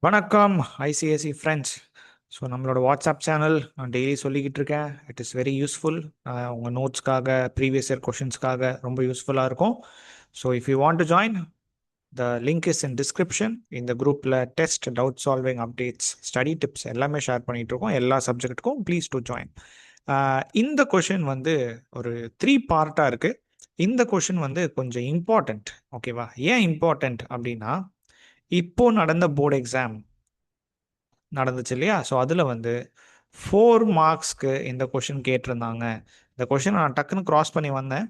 வணக்கம் ICICI friends. So நம்மளோட WhatsApp channel நான் டெய்லி சொல்லிக்கிட்டு இருக்கேன். It is very useful. உங்கள் நோட்ஸ்க்காக ப்ரீவியஸ் இயர் கொஷின்ஸ்க்காக ரொம்ப யூஸ்ஃபுல்லாக இருக்கும். So if you want to join, the link is in description. இந்த குரூப்பில் test, doubt solving updates, study tips எல்லாமே ஷேர் பண்ணிகிட்டு இருக்கோம். எல்லா சப்ஜெக்ட்டுக்கும் ப்ளீஸ் டு ஜாயின். இந்த கொஷின் வந்து ஒரு 3 பார்ட்டாக இருக்குது. இந்த கொஷின் வந்து கொஞ்சம் இம்பார்ட்டண்ட். ஓகேவா? ஏன் இம்பார்ட்டண்ட் அப்படின்னா, இப்போ நடந்த போர்டு எக்ஸாம் நடந்துச்சு இல்லையா? ஸோ அதில் வந்து 4 மார்க்ஸ்க்கு இந்த கொஷின் கேட்டிருந்தாங்க. இந்த கொஷின் நான் டக்குன்னு கிராஸ் பண்ணி வந்தேன்.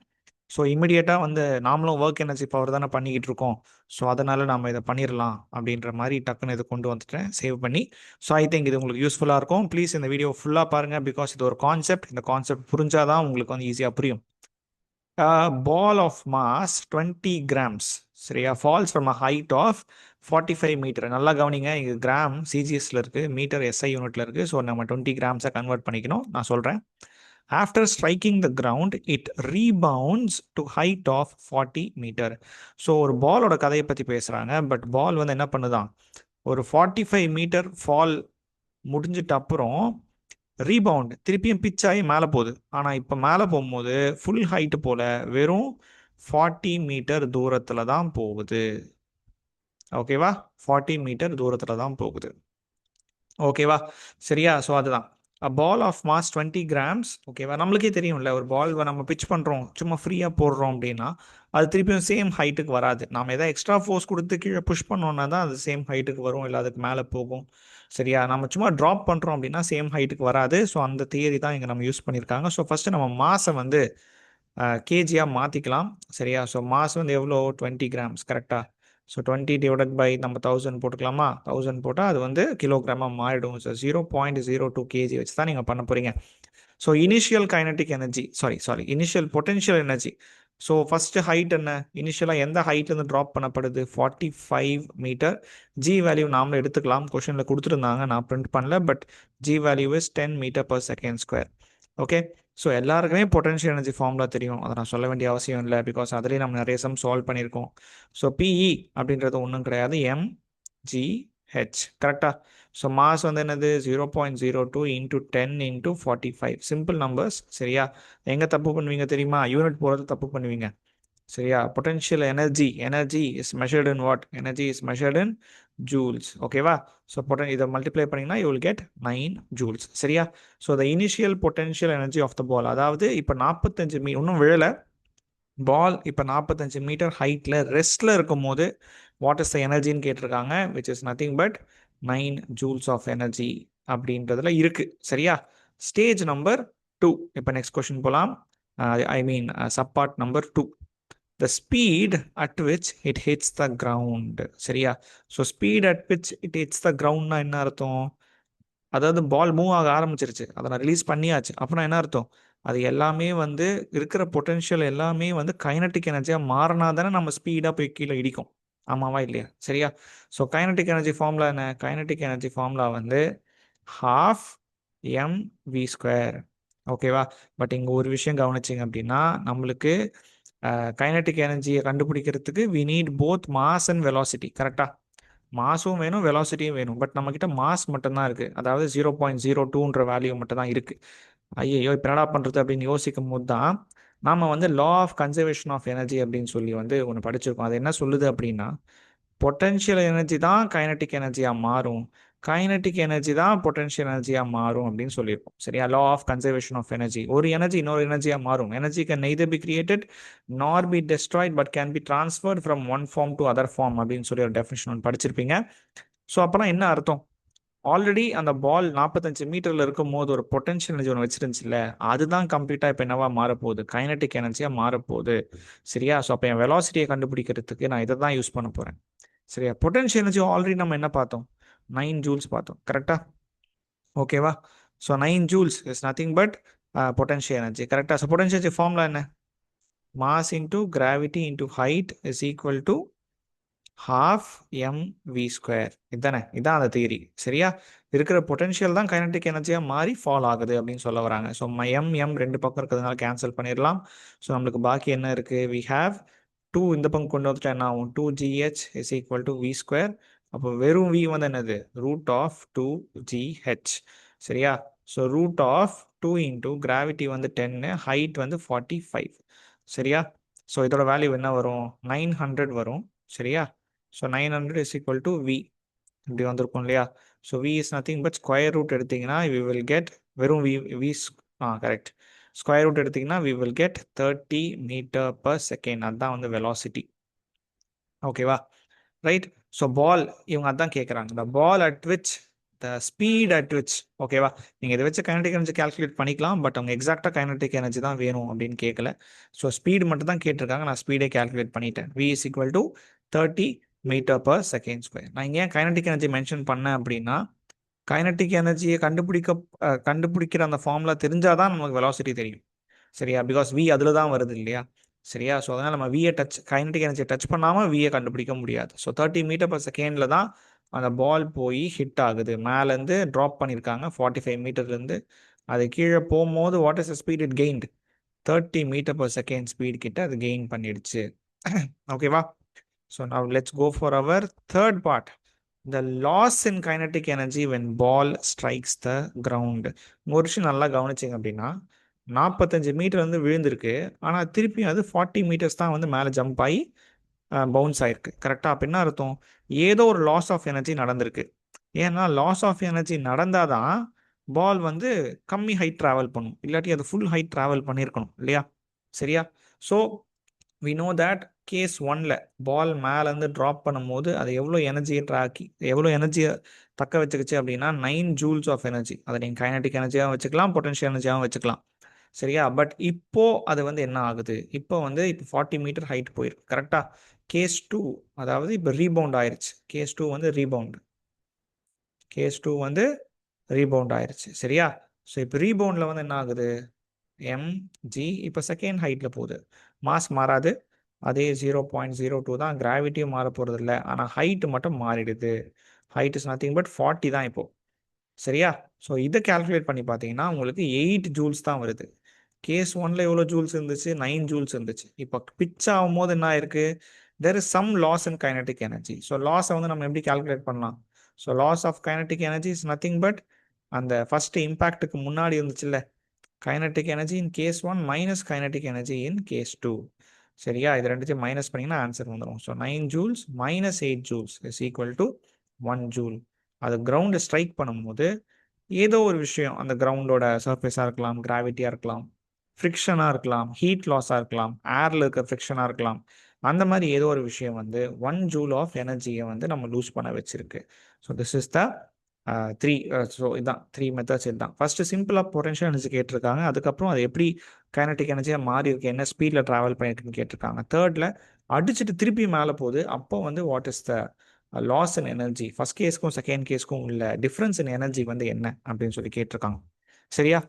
ஸோ இமிடியேட்டாக வந்து நாமளும் ஒர்க் எனர்ஜி பவர் தானே பண்ணிக்கிட்டு இருக்கோம். ஸோ அதனால் நம்ம இதை பண்ணிடலாம் அப்படின்ற மாதிரி டக்குன்னு இதை கொண்டு வந்துட்டேன் சேவ் பண்ணி. ஸோ ஐ திங்க் இது உங்களுக்கு யூஸ்ஃபுல்லாக இருக்கும். ப்ளீஸ் இந்த வீடியோ ஃபுல்லாக பாருங்கள். பிகாஸ் இது ஒரு கான்செப்ட். இந்த கான்செப்ட் புரிஞ்சால் தான் உங்களுக்கு வந்து ஈஸியாக புரியும். Ball of mass 20 grams, சரியா, falls from a height of 45 metre. நல்லா கவனிங்க, இங்கே கிராம் சிஜிஎஸ்ல இருக்குது, மீட்டர் எஸ்ஐ யூனிட்ல இருக்குது. ஸோ நம்ம 20 கிராம்ஸை கன்வெர்ட் பண்ணிக்கணும். நான் சொல்கிறேன். After striking the ground it rebounds to height of 40 metre. So ஒரு பாலோட கதையை பற்றி பேசுகிறாங்க. பட் பால் வந்து என்ன பண்ணுதான், ஒரு 45 மீட்டர் ஃபால் முடிஞ்சிட்ட அப்புறம் ரீபவுண்ட் திருப்பியும் பிச் ஆகி மேலே போகுது. ஆனால் இப்போ மேலே போகும்போது ஃபுல் ஹைட்டு போல் வெறும் 40 மீட்டர் தூரத்தில் தான் போகுது. ஓகேவா? 40 மீட்டர் தூரத்தில் தான் போகுது. ஓகேவா? சரியா? ஸோ அதுதான் பால் ஆஃப் மாஸ் 20 கிராம்ஸ். ஓகேவா? நம்மளுக்கே தெரியும்ல, ஒரு பால் நம்ம பிச் பண்ணுறோம், சும்மா ஃப்ரீயாக போடுறோம் அப்படின்னா அது திருப்பியும் சேம் ஹைட்டுக்கு வராது. நாம் எதாவது எக்ஸ்ட்ரா ஃபோர்ஸ் கொடுத்து கீழே புஷ் பண்ணோன்னா தான் அது சேம் ஹைட்டுக்கு வரும், இல்லை அதுக்கு மேலே போகும். சரியா? நம்ம சும்மா ட்ராப் பண்ணுறோம் அப்படின்னா சேம் ஹைட்டுக்கு வராது. ஸோ அந்த தியரி தான் இங்கே நம்ம யூஸ் பண்ணியிருக்காங்க. ஸோ ஃபஸ்ட்டு நம்ம மாஸை வந்து கேஜியாக மாற்றிக்கலாம். சரியா? ஸோ மாஸ் வந்து எவ்வளோ? 20 கிராம்ஸ். கரெக்டாக? ஸோ 20 டிவைடட் பை நம்ம 1000 போட்டுக்கலாமா? 1000 போட்டால் அது வந்து கிலோகிராமாக மாறிடும். ஸோ 0.02 கேஜி வச்சு தான் நீங்கள் பண்ண போகிறீங்க. So initial kinetic energy, initial potential energy. So first height என்ன? இனிஷியலாக எந்த ஹைட்லேருந்து ட்ராப் பண்ணப்படுது? 45 மீட்டர். ஜி வேல்யூ நாமளும் எடுத்துக்கலாம், கொஷனில் கொடுத்துருந்தாங்க, நான் பிரிண்ட் பண்ணல. But G value is 10 metre per second square. Okay. So எல்லாருக்குமே பொட்டன்ஷியல் எனர்ஜி ஃபார்முலா தெரியும், அதை நான் சொல்ல வேண்டிய அவசியம் இல்லை. பிகாஸ் அதிலே நம்ம நிறைய சம் சால்வ் பண்ணியிருக்கோம். ஸோ பிஇ அப்படின்றது ஒன்றும் கிடையாது, mgh. கரெக்டாக? ஸோ மாஸ் வந்து என்னது? 0.02 இன்ட்டு 10 இன்ட்டு 45. Simple numbers. சரியா? எங்கே தப்பு பண்ணுவீங்க தெரியுமா? யூனிட் போகிறது தப்பு பண்ணுவீங்க. சரியா? Potential energy is measured in what? Energy is measured in joules. ஓகேவா? ஸோ இதை மல்டிப்ளை பண்ணிங்கன்னா யூ வில் கெட் 9 ஜூல்ஸ். சரியா? So the initial potential energy of the ball, அதாவது இப்போ 45 இன்னும் விழலை பால், இப்போ 45 மீட்டர் ஹைட்டில் ரெஸ்ட்டில் இருக்கும் போது வாட் இஸ் த எனர்ஜின்னு கேட்டிருக்காங்க. Which is nothing but 9 joules of energy அப்படின்றதுல இருக்குது. சரியா? Stage number 2. இப்போ நெக்ஸ்ட் கொஸ்டின் போகலாம். Subpart number 2. the speed at which it hits the ground. சரியா? So speed at which it hits the கிரவுண்ட்னா என்ன அர்த்தம்? அதாவது பால் மூவ் ஆக ஆரம்பிச்சிருச்சு, அதை நான் ரிலீஸ் பண்ணியாச்சு அப்படின்னா என்ன அர்த்தம்? அது எல்லாமே வந்து இருக்கிற பொட்டென்ஷியல் எல்லாமே வந்து கைனட்டிக் எனர்ஜியாக மாறினா தானே நம்ம ஸ்பீடாக போய் கீழே இடிக்கும். ஆமாவா இல்லையா? சரியா? ஸோ கைனட்டிக் எனர்ஜி ஃபார்முலா என்ன? கைனட்டிக் எனர்ஜி ஃபார்முலா வந்து ½ mv². ஓகேவா? பட் இங்கே ஒரு விஷயம் கவனிச்சிங்க அப்படின்னா, நம்மளுக்கு கைனட்டிக் எனர்ஜியை கண்டுபிடிக்கிறதுக்கு we need both mass and velocity. கரெக்டாக? மாஸும் வேணும், வெலாசிட்டியும் வேணும். பட் நம்மக்கிட்ட மாஸ் மட்டும்தான் இருக்குது, அதாவது 0.02ன்ற வேல்யூ மட்டும் தான் இருக்குது. ஐயோ இப்போ என்னடா பண்ணுறது அப்படின்னு யோசிக்கும் போது தான் நாம் வந்து law of conservation of energy அப்படின்னு சொல்லி வந்து ஒன்று படிச்சிருக்கோம். அது என்ன சொல்லுது அப்படின்னா, பொட்டென்ஷியல் எனர்ஜி தான் கைனட்டிக் எனர்ஜியாக மாறும், கைனட்டிக் எனர்ஜி தான் பொட்டென்ஷியல் எனர்ஜியாக மாறும் அப்படின்னு சொல்லியிருக்கோம். சரியா? Law of conservation of energy. ஒரு எனர்ஜி இன்னொரு எனர்ஜியாக மாறும். Energy can neither be created nor be destroyed but can be transferred from one form to other form அப்படின்னு சொல்லி ஒரு டெஃபினிஷன் ஒன்று படிச்சிருப்பீங்க. ஸோ அப்போனா என்ன அர்த்தம்? ஆல்ரெடி அந்த பால் 45 மீட்டரில் இருக்கும் போது ஒரு பொட்டென்ஷியல் எனர்ஜி ஒன்று வச்சிருந்துச்சுல்ல, அதுதான் கம்ப்ளீட்டாக இப்போ என்னவா மாறப்போகுது? கைனட்டிக் எனர்ஜியாக மாறப்போகுது. சரியா? ஸோ அப்போ என் வெலாசிட்டியை கண்டுபிடிக்கிறதுக்கு நான் இதை தான் யூஸ் பண்ண போகிறேன். சரியா? பொட்டென்ஷியல் எனர்ஜி ஆல்ரெடி நம்ம என்ன பார்த்தோம்? 9 ஜூல்ஸ் பார்த்தோம். கரெக்டா? ஓகேவா? So 9 joules is nothing but potential energy. கரெக்டா? ஸோ பொட்டென்ஷியல் எனர்ஜி ஃபார்முலா என்ன? Mass into gravity into height is equal to ½ mv². இதுதானே? இதான் அந்த தியரி. சரியா? இருக்கிற பொட்டென்ஷியல் தான் கைனட்டிக் எனர்ஜியாக மாறி ஃபால் ஆகுது அப்படின்னு சொல்ல வராங்க. ஸோ m ரெண்டு பக்கம் இருக்கிறதுனால கேன்சல் பண்ணிடலாம். ஸோ நம்மளுக்கு பாக்கி என்ன இருக்குது? வி ஹாவ் 2 இந்த பக்கம் கொண்டு வந்துட்டு என்ன ஆகும்? 2gh is equal to v². அப்போ வெறும் v வந்து என்னது ரூட் ஆஃப் 2gh. சரியா? So root of 2 into gravity வந்து 10, ஹைட் வந்து 45. சரியா? ஸோ இதோட வேல்யூ என்ன வரும்? 900 வரும். சரியா? So 900 is equal to v. இப்படி வந்திருக்கும் இல்லையா? So v is nothing but square root எடுத்தீங்கன்னா வி வில் கெட் வெறும் v கரெக்ட். ஸ்கொயர் ரூட் எடுத்தீங்கன்னா we will get 30 metre per second. அதுதான் வந்து வெலாசிட்டி. ஓகேவா? ரைட். ஸோ பால் இவங்க அதான் கேட்குறாங்க. The ball at which the speed at which. ஓகேவா? நீங்கள் இதை வச்சு கைனடிக் எனர்ஜி கால்குலேட் பண்ணிக்கலாம். பட் அவங்க எக்ஸாக்டாக கைனடிக் எனர்ஜி தான் வேணும் அப்படின்னு கேட்கல. ஸோ ஸ்பீடு மட்டும் தான் கேட்டிருக்காங்க. நான் ஸ்பீடே கால்குலேட் பண்ணிட்டேன். v is equal to 30 metre per second square. நான் இங்கே ஏன் கைனடிக் எனர்ஜி மென்ஷன் பண்ணேன் அப்படின்னா, கைனடிக் எனர்ஜியை கண்டுபிடிக்கிற அந்த ஃபார்முலா தெரிஞ்சாதான் நமக்கு வெலாசிட்டி தெரியும். சரியா? பிகாஸ் v அதில் தான் வருது இல்லையா? சரியா? ஸோ அதனால் நம்ம வியை கைனடிக் எனர்ஜியை டச் பண்ணாமல் வியை கண்டுபிடிக்க முடியாது. ஸோ 30 மீட்டர் பர் செகண்டில் தான் அந்த பால் போய் ஹிட் ஆகுது. மேலேருந்து ட்ராப் பண்ணியிருக்காங்க 45 மீட்டர்லேருந்து. அது கீழே போகும்போது what is the speed it gained? 30 metre per second speed கிட்ட அது கெயின் பண்ணிடுச்சு. ஓகேவா? So now let's go for our third part. The loss in kinetic energy when ball strikes the ground. ஒரு விஷயம் நல்லா கவனிச்சிங்க அப்படின்னா, 45 மீட்டர் வந்து விழுந்திருக்கு. ஆனால் திருப்பி அது 40 மீட்டர்ஸ் தான் வந்து மேலே ஜம்ப் ஆகி பவுன்ஸ் ஆயிருக்கு. கரெக்டாக? அப்போ என்ன அர்த்தம்? ஏதோ ஒரு லாஸ் ஆஃப் எனர்ஜி நடந்திருக்கு. ஏன்னா லாஸ் ஆஃப் எனர்ஜி நடந்தால் தான் பால் வந்து கம்மி ஹைட் ட்ராவல் பண்ணும். இல்லாட்டி அது ஃபுல் ஹைட் ட்ராவல் பண்ணியிருக்கணும் இல்லையா? சரியா? So we know that case 1ல் பால் மேலேருந்து ட்ராப் பண்ணும்போது அது எவ்வளோ எனர்ஜியை தக்க வச்சுக்கிச்சு அப்படின்னா 9 ஜூல்ஸ் ஆஃப் எனர்ஜி. அதை நீங்கள் கைனடிக் எனர்ஜியாகவும் வச்சுக்கலாம், பொட்டன்ஷியல் எனர்ஜியாகவும் வச்சுக்கலாம். சரியா? பட் இப்போ அது வந்து என்ன ஆகுது? இப்போ 40 மீட்டர் ஹைட் போயிருக்கு. கரெக்டாக? கேஸ் 2 அதாவது இப்போ ரீபவுண்ட் ஆயிடுச்சு. கேஸ் 2 வந்து ரீபவுண்ட் ஆயிடுச்சு. சரியா? ஸோ இப்போ ரீபவுண்டில் வந்து என்ன ஆகுது? mg இப்போ செகண்ட் ஹைட்டில் போகுது. மாஸ் மாறாது, அதே 0.02 தான். கிராவிட்டியும் மாற போகிறது இல்லை. ஆனால் ஹைட்டு மட்டும் மாறிடுது. ஹைட் இஸ் நத்திங் பட் 40 தான் இப்போ. சரியா? ஸோ இதை கால்குலேட் பண்ணி பார்த்தீங்கன்னா உங்களுக்கு 8 ஜூல்ஸ் தான் வருது. கேஸ் 1ல் எவ்வளோ ஜூல்ஸ் இருந்துச்சு? 9 ஜூல்ஸ் இருந்துச்சு. இப்போ பிட்ச் ஆகும்போது என்ன ஆயிருக்கு? There is some loss in kinetic energy. So லாஸை வந்து நம்ம எப்படி கால்குலேட் பண்ணலாம்? So loss of kinetic energy is nothing but அந்த ஃபர்ஸ்ட் இம்பேக்டுக்கு முன்னாடி இருந்துச்சுல்ல, kinetic energy in case 1 minus kinetic energy in case 2. சரியா? இது ரெண்டுத்தையும் மைனஸ் பண்ணிங்கன்னா ஆன்சர் வந்துடும். So 9 joules minus 8 joules is equal to 1 joule. அது கிரவுண்டை ஸ்ட்ரைக் பண்ணும்போது ஏதோ ஒரு விஷயம், அந்த கிரவுண்டோட சர்ஃபேஸாக இருக்கலாம், கிராவிட்டியாக இருக்கலாம், ஃப்ரிக்ஷனாக இருக்கலாம், ஹீட் லாஸாக இருக்கலாம், ஏரில் இருக்க ஃப்ரிக்ஷனாக இருக்கலாம். அந்த மாதிரி ஏதோ ஒரு விஷயம் வந்து 1 ஜூல் ஆஃப் எனர்ஜியை வந்து நம்ம லூஸ் பண்ண வச்சிருக்கு. So this is the 3. So இதுதான் 3 மெத்தட்ஸ். இதுதான் ஃபர்ஸ்ட் சிம்பிளாக பொட்டன்ஷியல் எனர்ஜி கேட்டிருக்காங்க. அதுக்கப்புறம் அது எப்படி கைனடிக் எனர்ஜியாக மாறி இருக்கு, என்ன ஸ்பீடில் ட்ராவல் பண்ணியிருக்குன்னு கேட்டிருக்காங்க. தேர்டில் அடிச்சுட்டு திருப்பி மேலே போகுது. அப்போ வந்து what is the loss in energy? First கேஸ்க்கும் செகண்ட் கேஸ்க்கும் உள்ள டிஃப்ரென்ஸ் இன் எனர்ஜி வந்து என்ன அப்படின்னு சொல்லி கேட்டிருக்காங்க. சரியா?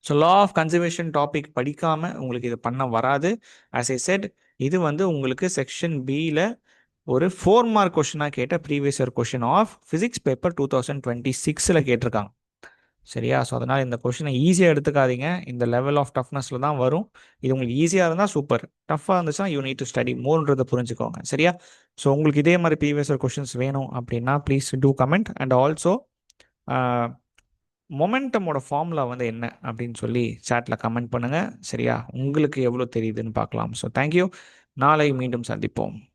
So law of conservation topic படிக்காமல் உங்களுக்கு இது பண்ண வராது. ஆஸ் ஐ செட், இது வந்து உங்களுக்கு செக்ஷன் பியில் ஒரு 4 மார்க் கொஷினாக கேட்ட previous year question of physics paper 2026 கேட்டிருக்காங்க. சரியா? ஸோ அதனால் இந்த கொஷினை ஈஸியாக எடுத்துக்காதீங்க. இந்த லெவல் ஆஃப் டஃப்னஸில் தான் வரும். இது உங்களுக்கு ஈஸியாக இருந்தால் சூப்பர், டஃப்பாக இருந்துச்சுன்னா யூ நீட் டு ஸ்டடி மோர்ன்றதை புரிஞ்சுக்கோங்க. சரியா? ஸோ உங்களுக்கு இதே மாதிரி ப்ரீவியஸ் இயர் கொஷின்ஸ் வேணும் அப்படின்னா please do comment. And also மொமெண்டமோட ஃபார்முலா வந்து என்ன அப்படின்னு சொல்லி சாட்டில் கமெண்ட் பண்ணுங்கள். சரியா? உங்களுக்கு எவ்வளோ தெரியுதுன்னு பார்க்கலாம். So thank you. நாளை மீண்டும் சந்திப்போம்.